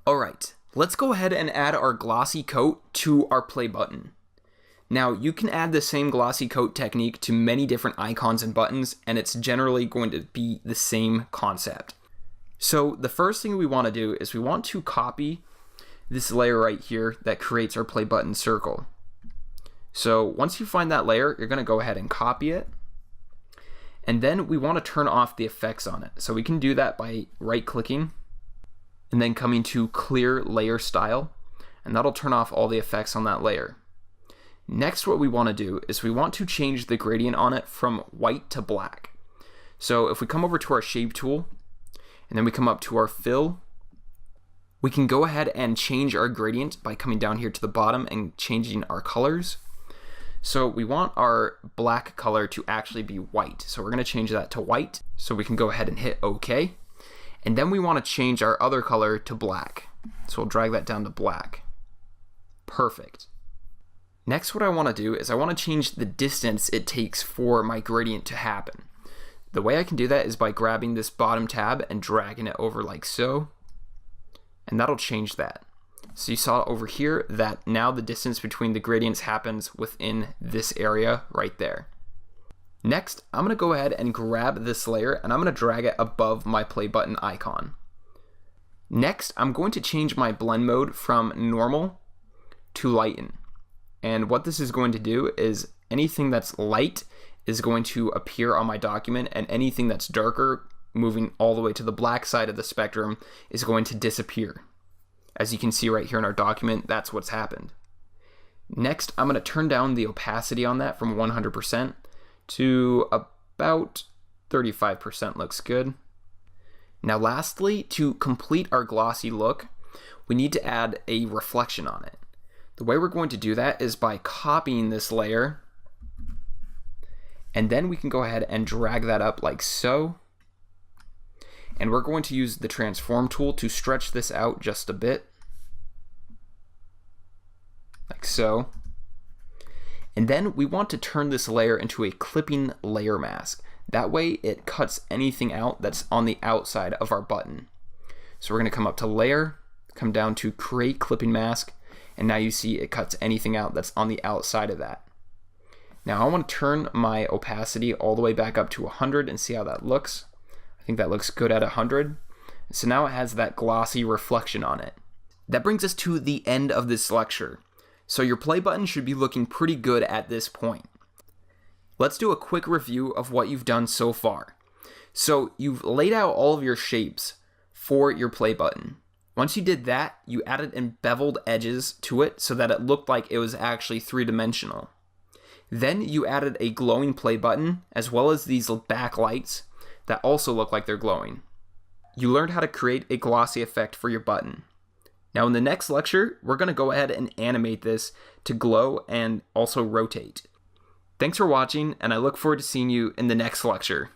Alright, let's go ahead and add our glossy coat to our play button. Now, you can add the same glossy coat technique to many different icons and buttons, and it's generally going to be the same concept. So the first thing we want to do is we want to copy this layer right here that creates our play button circle. So once you find that layer, you're going to go ahead and copy it. And then we want to turn off the effects on it. So we can do that by right-clicking and then coming to Clear Layer Style, and that'll turn off all the effects on that layer. Next, what we want to do is we want to change the gradient on it from white to black. So if we come over to our Shape tool, and then we come up to our Fill, we can go ahead and change our gradient by coming down here to the bottom and changing our colors. So we want our black color to actually be white. So we're going to change that to white. So we can go ahead and hit OK. And then we want to change our other color to black. So we'll drag that down to black. Perfect. Next, what I want to do is I want to change the distance it takes for my gradient to happen. The way I can do that is by grabbing this bottom tab and dragging it over like so. And that'll change that. So you saw over here that now the distance between the gradients happens within this area right there. Next, I'm going to go ahead and grab this layer and I'm going to drag it above my play button icon. Next, I'm going to change my blend mode from normal to lighten. And what this is going to do is anything that's light is going to appear on my document, and anything that's darker, moving all the way to the black side of the spectrum, is going to disappear. As you can see right here in our document, that's what's happened. Next, I'm going to turn down the opacity on that from 100% to about 35%. Looks good. Now lastly, to complete our glossy look, we need to add a reflection on it. The way we're going to do that is by copying this layer, and then we can go ahead and drag that up like so. And we're going to use the transform tool to stretch this out just a bit, like so. And then we want to turn this layer into a clipping layer mask. That way it cuts anything out that's on the outside of our button. So we're going to come up to Layer, come down to Create Clipping Mask, and now you see it cuts anything out that's on the outside of that. Now I want to turn my opacity all the way back up to 100 and see how that looks. I think that looks good at 100. So now it has that glossy reflection on it. That brings us to the end of this lecture. So your play button should be looking pretty good at this point. Let's do a quick review of what you've done so far. So you've laid out all of your shapes for your play button. Once you did that, you added embeveled edges to it so that it looked like it was actually three-dimensional. Then you added a glowing play button as well as these backlights that also look like they're glowing. You learned how to create a glossy effect for your button. Now in the next lecture, we're going to go ahead and animate this to glow and also rotate. Thanks for watching, and I look forward to seeing you in the next lecture.